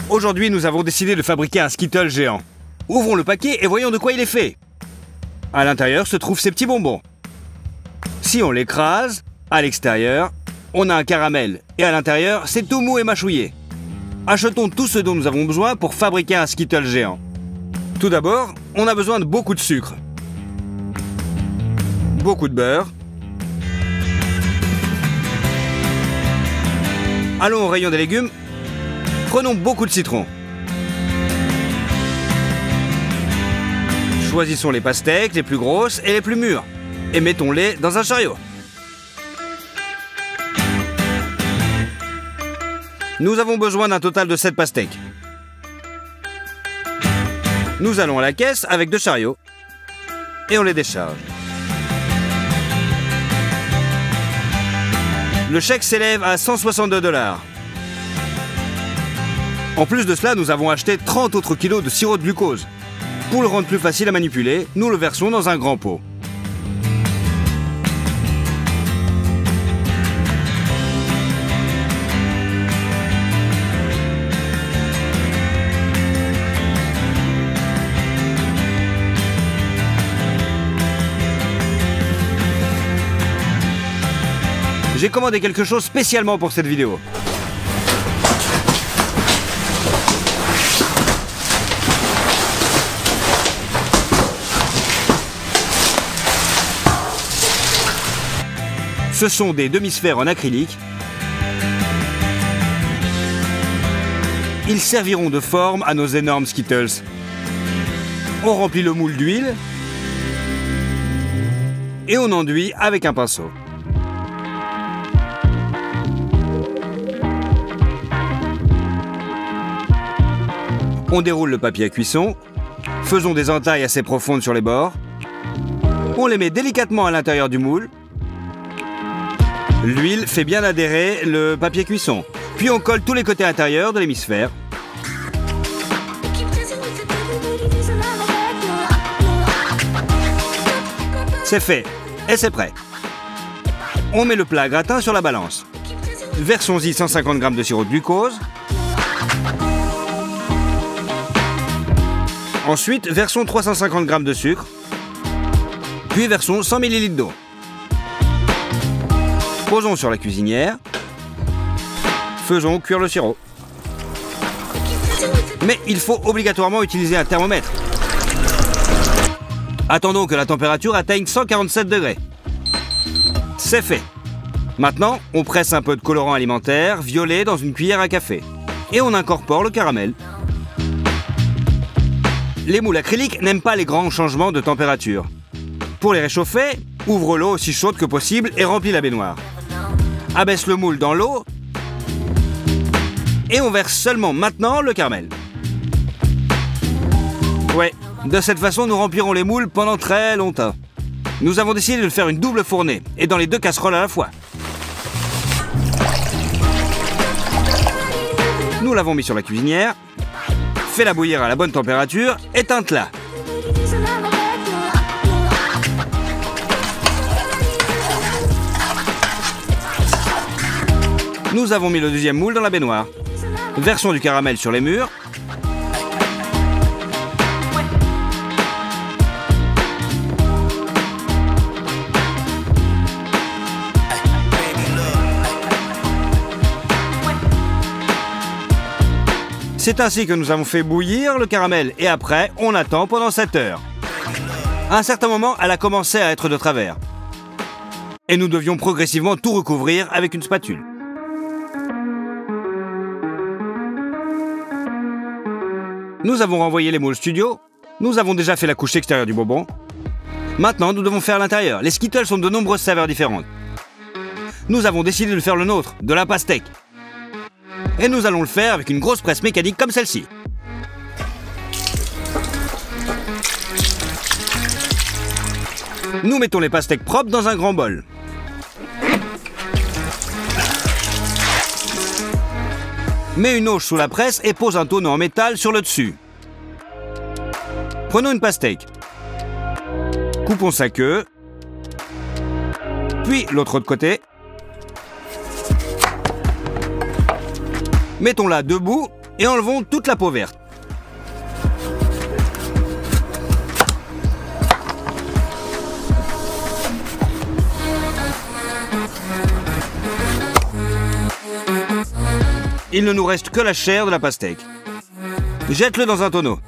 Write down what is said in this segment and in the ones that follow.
Aujourd'hui, nous avons décidé de fabriquer un Skittle géant. Ouvrons le paquet et voyons de quoi il est fait. À l'intérieur se trouvent ces petits bonbons. Si on l'écrase, à l'extérieur, on a un caramel. Et à l'intérieur, c'est tout mou et mâchouillé. Achetons tout ce dont nous avons besoin pour fabriquer un Skittle géant. Tout d'abord, on a besoin de beaucoup de sucre. Beaucoup de beurre. Allons au rayon des légumes. Prenons beaucoup de citron. Choisissons les pastèques les plus grosses et les plus mûres. Et mettons-les dans un chariot. Nous avons besoin d'un total de 7 pastèques. Nous allons à la caisse avec 2 chariots. Et on les décharge. Le chèque s'élève à 162 $. En plus de cela, nous avons acheté 30 autres kilos de sirop de glucose. Pour le rendre plus facile à manipuler, nous le versons dans un grand pot. J'ai commandé quelque chose spécialement pour cette vidéo. Ce sont des demi-sphères en acrylique. Ils serviront de forme à nos énormes Skittles. On remplit le moule d'huile et on enduit avec un pinceau. On déroule le papier à cuisson, faisons des entailles assez profondes sur les bords, on les met délicatement à l'intérieur du moule, l'huile fait bien adhérer le papier cuisson, puis on colle tous les côtés intérieurs de l'hémisphère. C'est fait, et c'est prêt. On met le plat à gratin sur la balance. Versons-y 150 g de sirop de glucose. Ensuite, versons 350 g de sucre, puis versons 100 ml d'eau. Posons sur la cuisinière, faisons cuire le sirop. Mais il faut obligatoirement utiliser un thermomètre. Attendons que la température atteigne 147 degrés. C'est fait. Maintenant, on presse un peu de colorant alimentaire violet dans une cuillère à café. Et on incorpore le caramel. Les moules acryliques n'aiment pas les grands changements de température. Pour les réchauffer, ouvre l'eau aussi chaude que possible et remplis la baignoire. Abaisse le moule dans l'eau et on verse seulement maintenant le caramel. Ouais, de cette façon nous remplirons les moules pendant très longtemps. Nous avons décidé de faire une double fournée et dans les 2 casseroles à la fois. Nous l'avons mis sur la cuisinière. Fais-la bouillir à la bonne température, éteinte-la. Nous avons mis le deuxième moule dans la baignoire. Versons du caramel sur les murs. C'est ainsi que nous avons fait bouillir le caramel et après, on attend pendant 7 heures. À un certain moment, elle a commencé à être de travers. Et nous devions progressivement tout recouvrir avec une spatule. Nous avons renvoyé les moules studio. Nous avons déjà fait la couche extérieure du bonbon. Maintenant, nous devons faire l'intérieur. Les Skittles sont de nombreuses saveurs différentes. Nous avons décidé de faire le nôtre, de la pastèque. Et nous allons le faire avec une grosse presse mécanique comme celle-ci. Nous mettons les pastèques propres dans un grand bol. Mets une auge sous la presse et pose un tonneau en métal sur le dessus. Prenons une pastèque. Coupons sa queue. Puis l'autre côté. Mettons-la debout et enlevons toute la peau verte. Il ne nous reste que la chair de la pastèque. Jette-le dans un tonneau.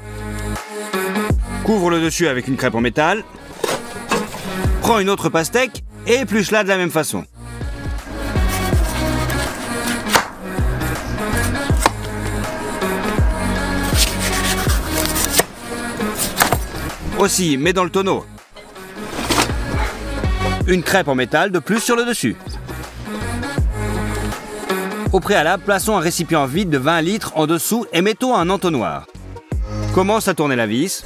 Couvre le dessus avec une crêpe en métal. Prends une autre pastèque et épluche-la de la même façon. Aussi, mets dans le tonneau une crêpe en métal de plus sur le dessus. Au préalable, plaçons un récipient vide de 20 litres en dessous et mettons un entonnoir. Commence à tourner la vis.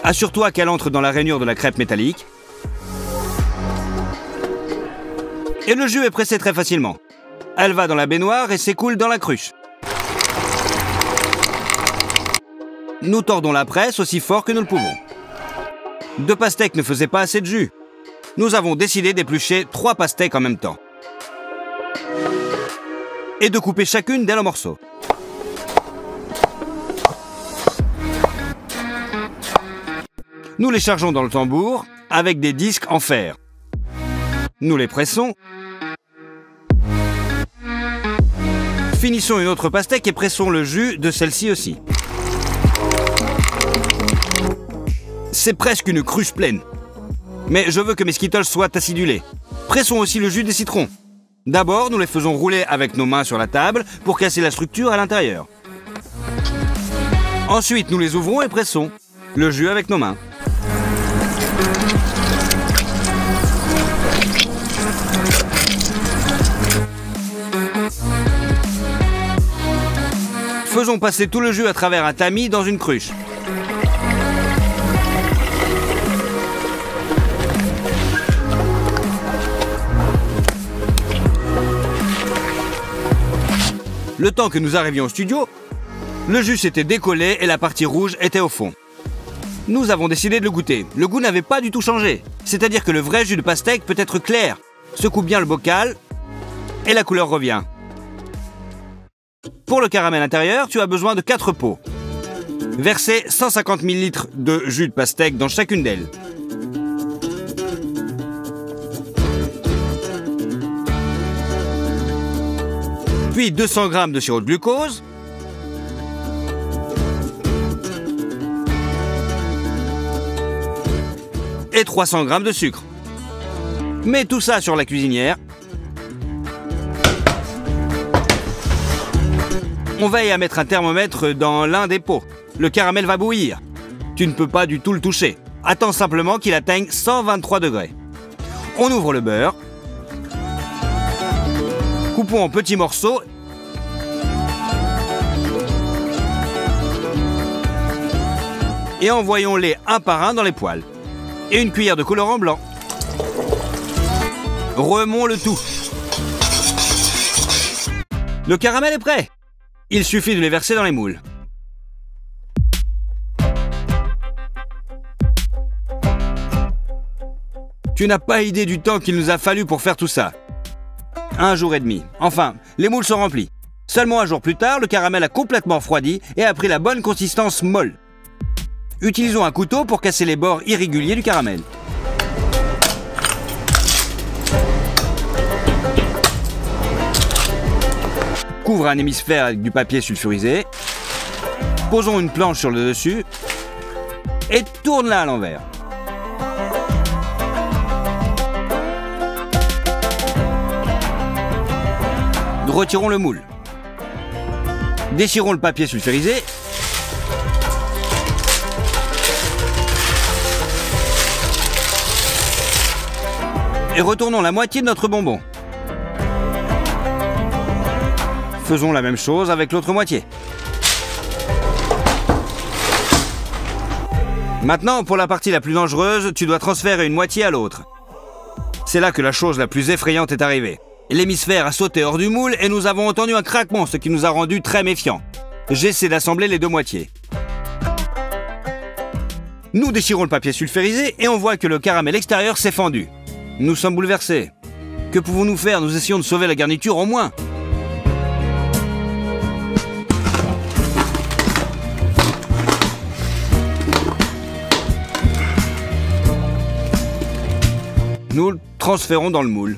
Assure-toi qu'elle entre dans la rainure de la crêpe métallique. Et le jus est pressé très facilement. Elle va dans la baignoire et s'écoule dans la cruche. Nous tordons la presse aussi fort que nous le pouvons. 2 pastèques ne faisaient pas assez de jus. Nous avons décidé d'éplucher 3 pastèques en même temps. Et de couper chacune d'elles en morceaux. Nous les chargeons dans le tambour avec des disques en fer. Nous les pressons. Finissons une autre pastèque et pressons le jus de celle-ci aussi. C'est presque une cruche pleine. Mais je veux que mes Skittles soient acidulés. Pressons aussi le jus des citrons. D'abord, nous les faisons rouler avec nos mains sur la table pour casser la structure à l'intérieur. Ensuite, nous les ouvrons et pressons le jus avec nos mains. Faisons passer tout le jus à travers un tamis dans une cruche. Le temps que nous arrivions au studio, le jus s'était décollé et la partie rouge était au fond. Nous avons décidé de le goûter. Le goût n'avait pas du tout changé. C'est-à-dire que le vrai jus de pastèque peut être clair. Secoue bien le bocal et la couleur revient. Pour le caramel intérieur, tu as besoin de 4 pots. Versez 150 ml de jus de pastèque dans chacune d'elles. Puis 200 g de sirop de glucose. Et 300 g de sucre. Mets tout ça sur la cuisinière. On veille à mettre un thermomètre dans l'un des pots. Le caramel va bouillir. Tu ne peux pas du tout le toucher. Attends simplement qu'il atteigne 123 degrés. On ouvre le beurre. Coupons en petits morceaux. Et envoyons-les un par un dans les poêles. Et une cuillère de colorant blanc. Remons le tout. Le caramel est prêt. Il suffit de les verser dans les moules. Tu n'as pas idée du temps qu'il nous a fallu pour faire tout ça. 1 jour et demi. Enfin, les moules sont remplis. Seulement un jour plus tard, le caramel a complètement refroidi et a pris la bonne consistance molle. Utilisons un couteau pour casser les bords irréguliers du caramel. Couvre un hémisphère avec du papier sulfurisé. Posons une planche sur le dessus et tourne-la à l'envers. Retirons le moule. Déchirons le papier sulfurisé. Et retournons la moitié de notre bonbon. Faisons la même chose avec l'autre moitié. Maintenant, pour la partie la plus dangereuse, tu dois transférer une moitié à l'autre. C'est là que la chose la plus effrayante est arrivée. L'hémisphère a sauté hors du moule et nous avons entendu un craquement, ce qui nous a rendus très méfiants. J'essaie d'assembler les deux moitiés. Nous déchirons le papier sulfurisé et on voit que le caramel extérieur s'est fendu. Nous sommes bouleversés. Que pouvons-nous faire? Nous essayons de sauver la garniture au moins. Nous le transférons dans le moule.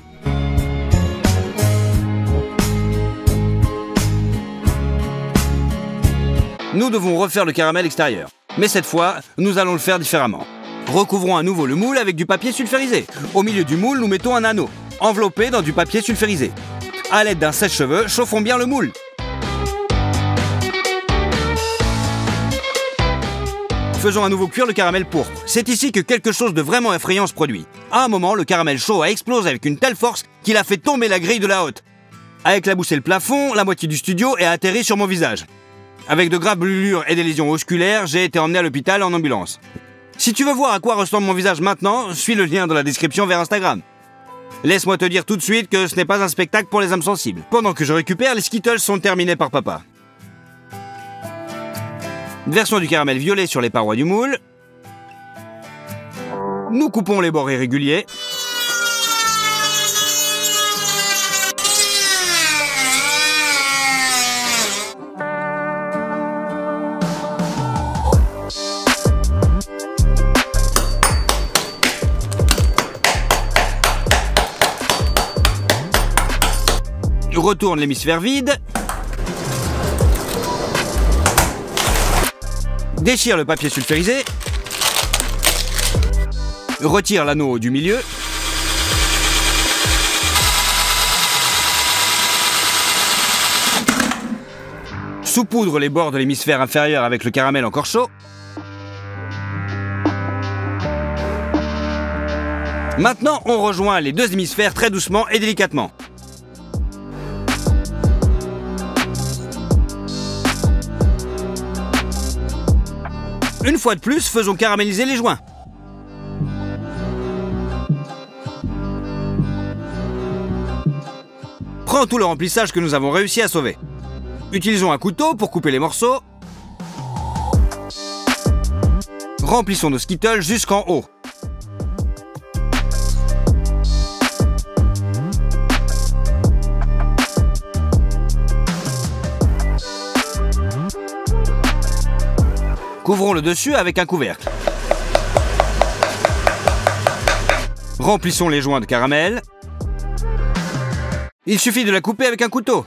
Nous devons refaire le caramel extérieur. Mais cette fois, nous allons le faire différemment. Recouvrons à nouveau le moule avec du papier sulfurisé. Au milieu du moule, nous mettons un anneau, enveloppé dans du papier sulfurisé. À l'aide d'un sèche-cheveux, chauffons bien le moule. Faisons à nouveau cuire le caramel pourpre. C'est ici que quelque chose de vraiment effrayant se produit. À un moment, le caramel chaud a explosé avec une telle force qu'il a fait tomber la grille de la hotte. A éclaboussé le plafond, la moitié du studio et a atterri sur mon visage. Avec de graves brûlures et des lésions musculaires, j'ai été emmené à l'hôpital en ambulance. Si tu veux voir à quoi ressemble mon visage maintenant, suis le lien dans la description vers Instagram. Laisse-moi te dire tout de suite que ce n'est pas un spectacle pour les âmes sensibles. Pendant que je récupère, les Skittles sont terminés par papa. Version du caramel violet sur les parois du moule. Nous coupons les bords irréguliers. Retourne l'hémisphère vide. Déchire le papier sulfurisé. Retire l'anneau du milieu. Saupoudre les bords de l'hémisphère inférieur avec le caramel encore chaud. Maintenant, on rejoint les deux hémisphères très doucement et délicatement. Une fois de plus, faisons caraméliser les joints. Prends tout le remplissage que nous avons réussi à sauver. Utilisons un couteau pour couper les morceaux. Remplissons nos Skittles jusqu'en haut. Couvrons le dessus avec un couvercle. Remplissons les joints de caramel. Il suffit de la couper avec un couteau.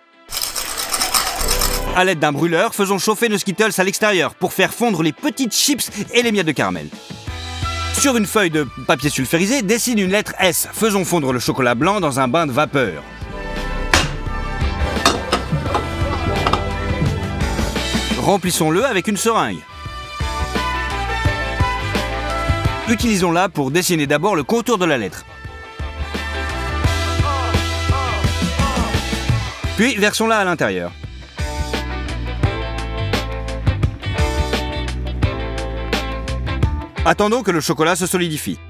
À l'aide d'un brûleur, faisons chauffer nos Skittles à l'extérieur pour faire fondre les petites chips et les miettes de caramel. Sur une feuille de papier sulfurisé, dessine une lettre S. Faisons fondre le chocolat blanc dans un bain de vapeur. Remplissons-le avec une seringue. Utilisons-la pour dessiner d'abord le contour de la lettre. Puis versons-la à l'intérieur. Attendons que le chocolat se solidifie.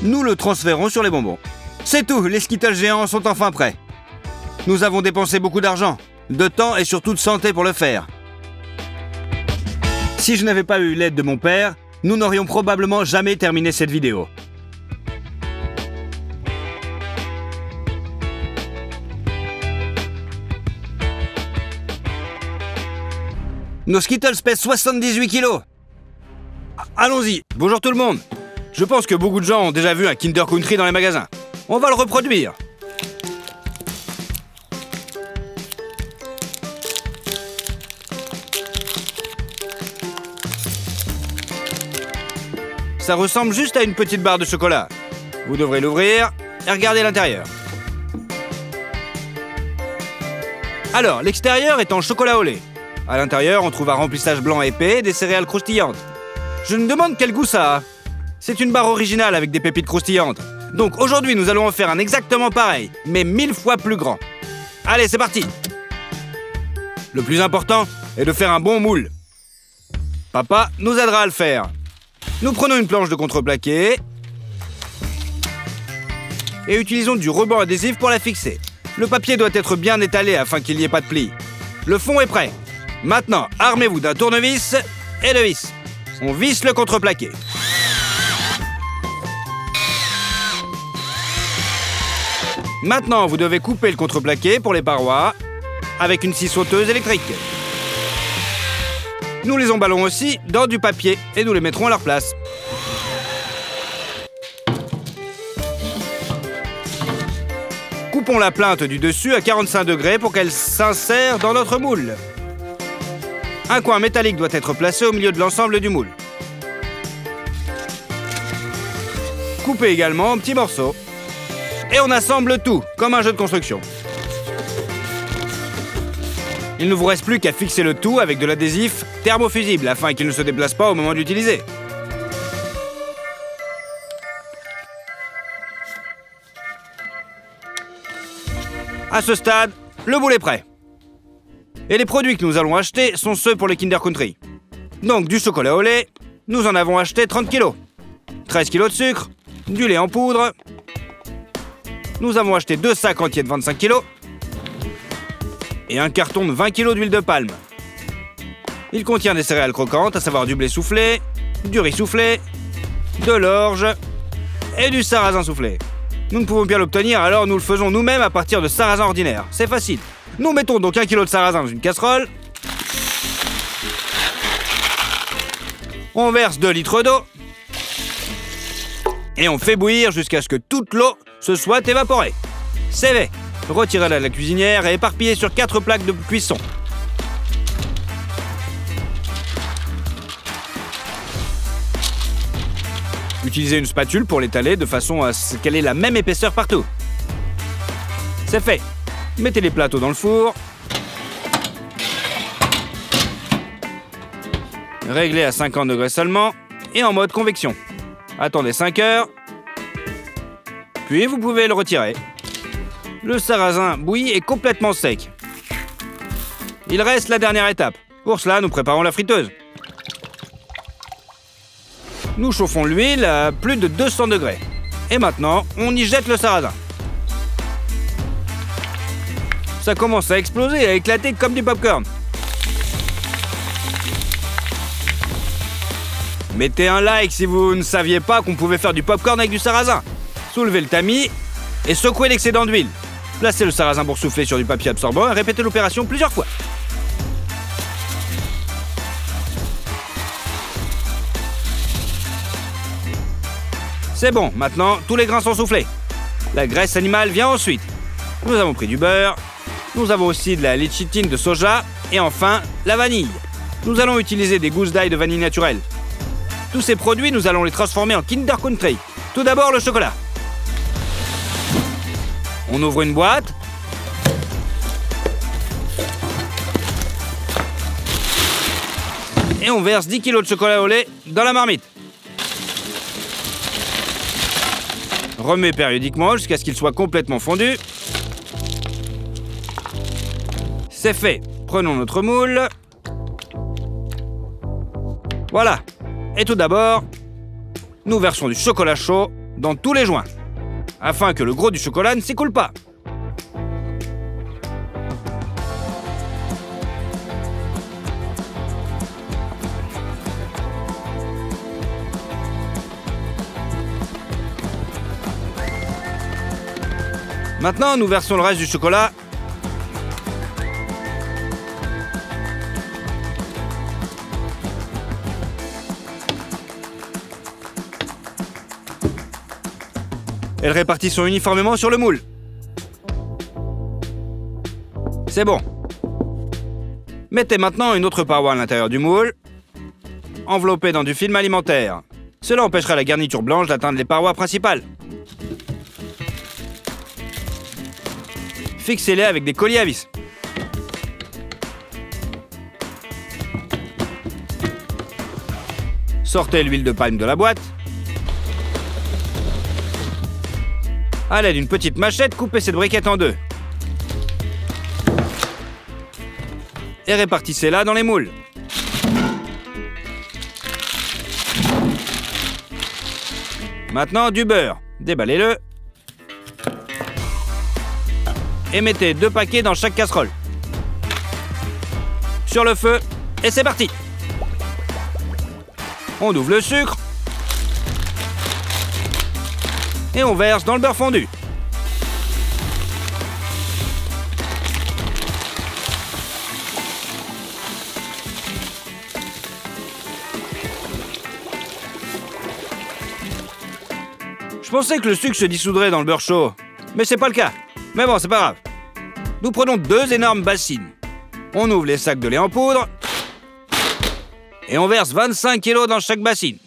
Nous le transférons sur les bonbons. C'est tout, les Skittles géants sont enfin prêts. Nous avons dépensé beaucoup d'argent, de temps et surtout de santé pour le faire. Si je n'avais pas eu l'aide de mon père, nous n'aurions probablement jamais terminé cette vidéo. Nos Skittles pèsent 78 kilos. Allons-y, bonjour tout le monde. Je pense que beaucoup de gens ont déjà vu un Kinder Country dans les magasins. On va le reproduire. Ça ressemble juste à une petite barre de chocolat. Vous devrez l'ouvrir et regarder l'intérieur. Alors, l'extérieur est en chocolat au lait. À l'intérieur, on trouve un remplissage blanc épais et des céréales croustillantes. Je me demande quel goût ça a. C'est une barre originale avec des pépites croustillantes. Donc aujourd'hui, nous allons en faire un exactement pareil, mais 1000 fois plus grand. Allez, c'est parti. Le plus important est de faire un bon moule. Papa nous aidera à le faire. Nous prenons une planche de contreplaqué et utilisons du ruban adhésif pour la fixer. Le papier doit être bien étalé afin qu'il n'y ait pas de plis. Le fond est prêt. Maintenant, armez-vous d'un tournevis et de vis. On visse le contreplaqué. Maintenant, vous devez couper le contreplaqué pour les parois avec une scie sauteuse électrique. Nous les emballons aussi dans du papier et nous les mettrons à leur place. Coupons la plinthe du dessus à 45 degrés pour qu'elle s'insère dans notre moule. Un coin métallique doit être placé au milieu de l'ensemble du moule. Coupez également en petits morceaux. Et on assemble tout, comme un jeu de construction. Il ne vous reste plus qu'à fixer le tout avec de l'adhésif thermofusible afin qu'il ne se déplace pas au moment d'utiliser. À ce stade, le moule est prêt. Et les produits que nous allons acheter sont ceux pour les Kinder Country. Donc du chocolat au lait, nous en avons acheté 30 kg. 13 kg de sucre, du lait en poudre. Nous avons acheté 2 sacs entiers de 25 kg. Et un carton de 20 kg d'huile de palme. Il contient des céréales croquantes, à savoir du blé soufflé, du riz soufflé, de l'orge et du sarrasin soufflé. Nous ne pouvons bien l'obtenir, alors nous le faisons nous-mêmes à partir de sarrasin ordinaire. C'est facile. Nous mettons donc 1 kg de sarrasin dans une casserole. On verse 2 litres d'eau. Et on fait bouillir jusqu'à ce que toute l'eau se soit évaporée. C'est fait. Retirez-la de la cuisinière et éparpillez sur 4 plaques de cuisson. Utilisez une spatule pour l'étaler de façon à ce qu'elle ait la même épaisseur partout. C'est fait. Mettez les plateaux dans le four. Réglez à 50 degrés seulement et en mode convection. Attendez 5 heures. Puis vous pouvez le retirer. Le sarrasin bouilli est complètement sec. Il reste la dernière étape. Pour cela, nous préparons la friteuse. Nous chauffons l'huile à plus de 200 degrés. Et maintenant, on y jette le sarrasin. Ça commence à exploser et à éclater comme du popcorn. Mettez un like si vous ne saviez pas qu'on pouvait faire du popcorn avec du sarrasin. Soulevez le tamis et secouez l'excédent d'huile. Placez le sarrasin boursouflé sur du papier absorbant et répétez l'opération plusieurs fois. C'est bon, maintenant tous les grains sont soufflés. La graisse animale vient ensuite. Nous avons pris du beurre. Nous avons aussi de la léchitine de soja et enfin la vanille. Nous allons utiliser des gousses d'ail de vanille naturelle. Tous ces produits, nous allons les transformer en Kinder Country. Tout d'abord le chocolat. On ouvre une boîte. Et on verse 10 kg de chocolat au lait dans la marmite. Remet périodiquement jusqu'à ce qu'il soit complètement fondu. C'est fait. Prenons notre moule. Voilà. Et tout d'abord, nous versons du chocolat chaud dans tous les joints, afin que le gros du chocolat ne s'écoule pas. Maintenant, nous versons le reste du chocolat. Et le répartissons uniformément sur le moule. C'est bon. Mettez maintenant une autre paroi à l'intérieur du moule, enveloppée dans du film alimentaire. Cela empêchera la garniture blanche d'atteindre les parois principales. Fixez-les avec des colliers à vis. Sortez l'huile de palme de la boîte. À l'aide d'une petite machette, coupez cette briquette en deux. Et répartissez-la dans les moules. Maintenant, du beurre. Déballez-le. Et mettez 2 paquets dans chaque casserole. Sur le feu, et c'est parti. On ouvre le sucre. Et on verse dans le beurre fondu. Je pensais que le sucre se dissoudrait dans le beurre chaud, mais c'est pas le cas. Mais bon, c'est pas grave. Nous prenons 2 énormes bassines. On ouvre les sacs de lait en poudre et on verse 25 kg dans chaque bassine.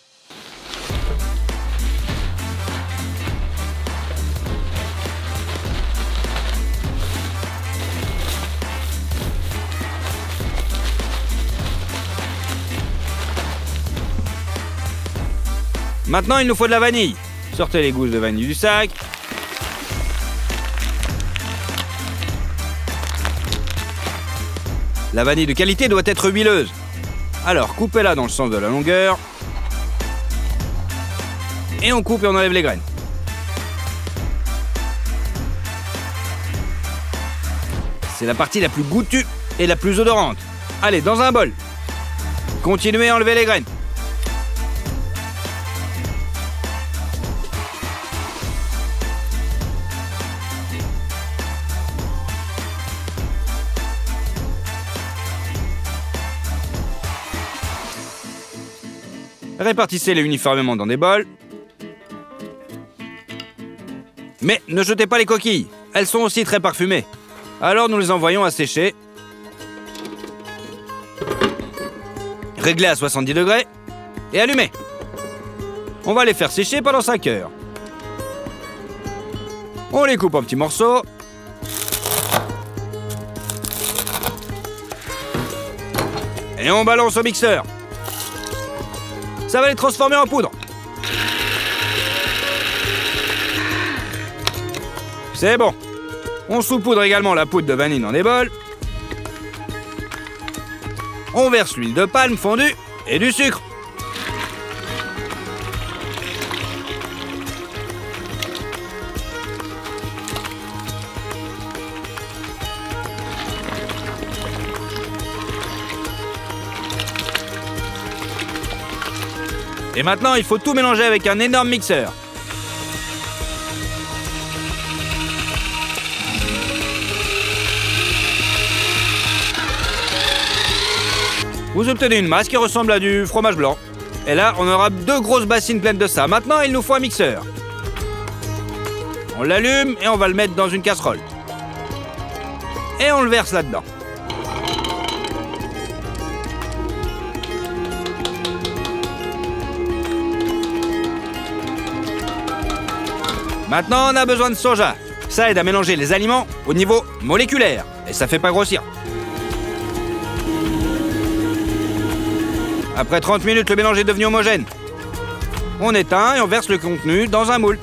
Maintenant, il nous faut de la vanille. Sortez les gousses de vanille du sac. La vanille de qualité doit être huileuse. Alors, coupez-la dans le sens de la longueur. Et on coupe et on enlève les graines. C'est la partie la plus goûtue et la plus odorante. Allez, dans un bol. Continuez à enlever les graines. Répartissez-les uniformément dans des bols. Mais ne jetez pas les coquilles, elles sont aussi très parfumées. Alors nous les envoyons à sécher. Réglez à 70 degrés et allumez. On va les faire sécher pendant 5 heures. On les coupe en petits morceaux. Et on balance au mixeur. Ça va les transformer en poudre. C'est bon. On saupoudre également la poudre de vanille dans des bols. On verse l'huile de palme fondue et du sucre. Et maintenant, il faut tout mélanger avec un énorme mixeur. Vous obtenez une masse qui ressemble à du fromage blanc. Et là, on aura 2 grosses bassines pleines de ça. Maintenant, il nous faut un mixeur. On l'allume et on va le mettre dans une casserole. Et on le verse là-dedans. Maintenant, on a besoin de soja. Ça aide à mélanger les aliments au niveau moléculaire. Et ça fait pas grossir. Après 30 minutes, le mélange est devenu homogène. On éteint et on verse le contenu dans un moule.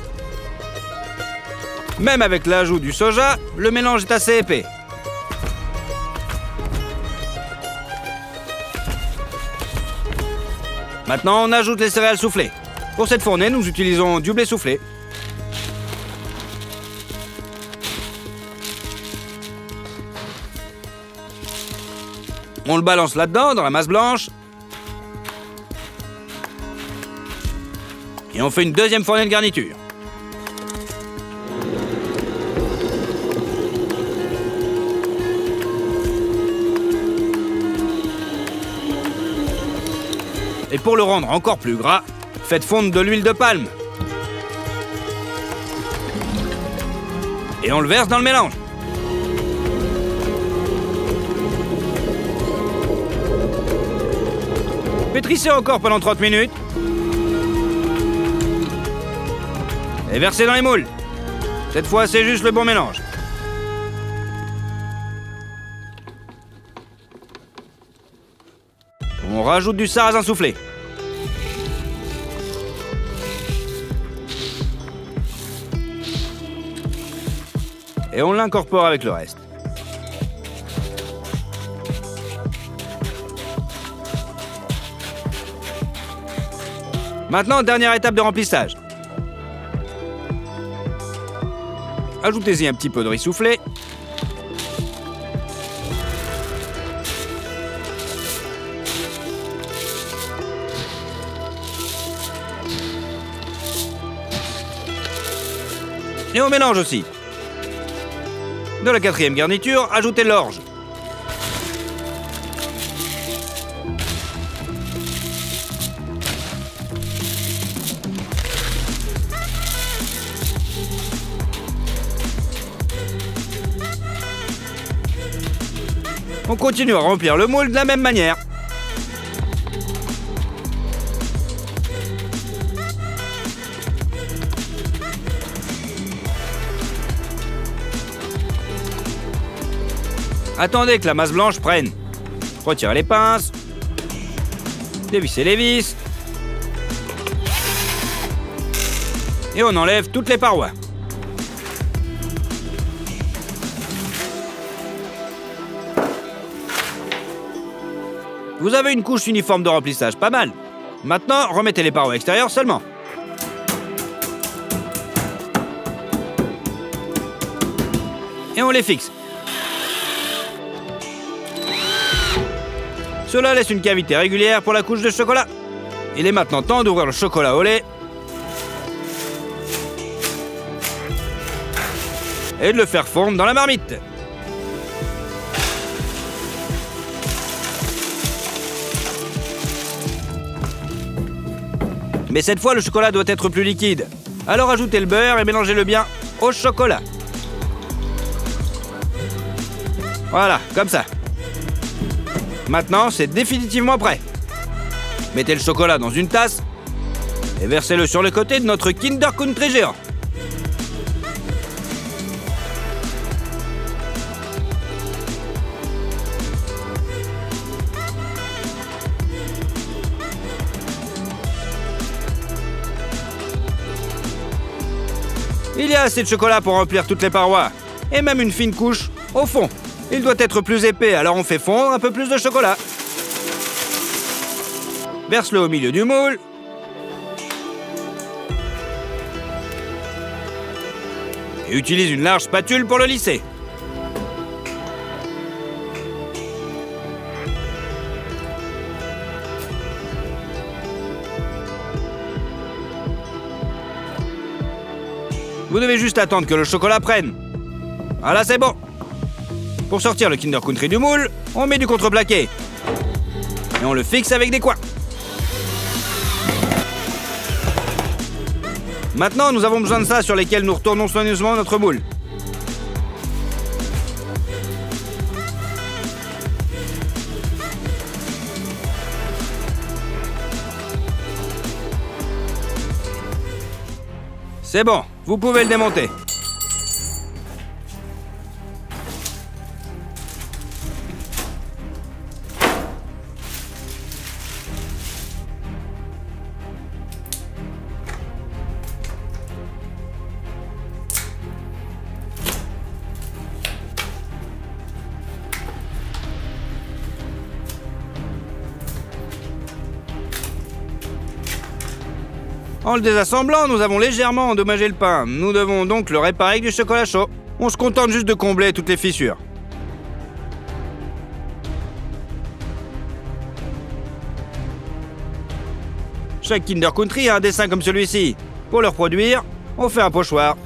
Même avec l'ajout du soja, le mélange est assez épais. Maintenant, on ajoute les céréales soufflées. Pour cette fournée, nous utilisons du blé soufflé. On le balance là-dedans, dans la masse blanche. Et on fait une deuxième fournée de garniture. Et pour le rendre encore plus gras, faites fondre de l'huile de palme. Et on le verse dans le mélange. Pétrissez encore pendant 30 minutes. Et versez dans les moules. Cette fois, c'est juste le bon mélange. On rajoute du sarrasin soufflé. Et on l'incorpore avec le reste. Maintenant, dernière étape de remplissage. Ajoutez-y un petit peu de riz soufflé. Et on mélange aussi. De la 4e garniture, ajoutez l'orge. On continue à remplir le moule de la même manière. Attendez que la masse blanche prenne. Retirez les pinces. Dévissez les vis. Et on enlève toutes les parois. Vous avez une couche uniforme de remplissage, pas mal. Maintenant, remettez les parois extérieures seulement. Et on les fixe. Cela laisse une cavité régulière pour la couche de chocolat. Il est maintenant temps d'ouvrir le chocolat au lait et de le faire fondre dans la marmite. Mais cette fois, le chocolat doit être plus liquide. Alors ajoutez le beurre et mélangez-le bien au chocolat. Voilà, comme ça. Maintenant, c'est définitivement prêt. Mettez le chocolat dans une tasse et versez-le sur le côté de notre Kinder Country géant. Il y a assez de chocolat pour remplir toutes les parois, et même une fine couche au fond. Il doit être plus épais, alors on fait fondre un peu plus de chocolat. Verse-le au milieu du moule. Et utilise une large spatule pour le lisser. Vous devez juste attendre que le chocolat prenne. Voilà, c'est bon. Pour sortir le Kinder Country du moule, on met du contreplaqué. Et on le fixe avec des coins. Maintenant, nous avons besoin de ça sur lesquels nous retournons soigneusement notre moule. C'est bon, vous pouvez le démonter. En le désassemblant, nous avons légèrement endommagé le pain. Nous devons donc le réparer avec du chocolat chaud. On se contente juste de combler toutes les fissures. Chaque Kinder Country a un dessin comme celui-ci. Pour le reproduire, on fait un pochoir.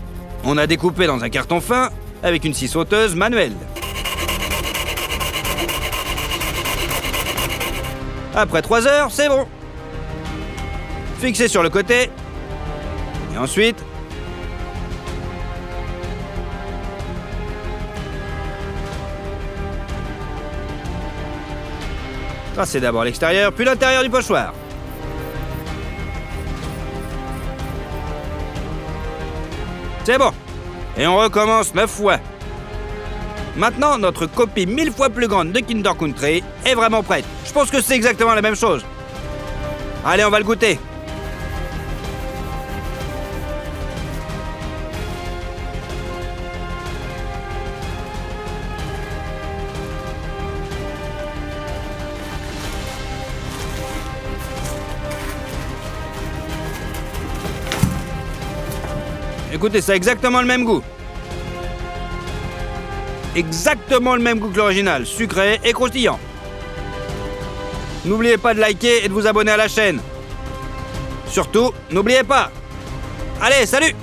On a découpé dans un carton fin avec une scie sauteuse manuelle. Après 3 heures, c'est bon. Fixez sur le côté. Et ensuite, tracez d'abord l'extérieur, puis l'intérieur du pochoir. C'est bon. Et on recommence 9 fois. Maintenant, notre copie 1000 fois plus grande de Kinder Country est vraiment prête. Je pense que c'est exactement la même chose. Allez, on va le goûter. Écoutez, ça a exactement le même goût. Exactement le même goût que l'original, sucré et croustillant. N'oubliez pas de liker et de vous abonner à la chaîne. Surtout, n'oubliez pas. Allez, salut!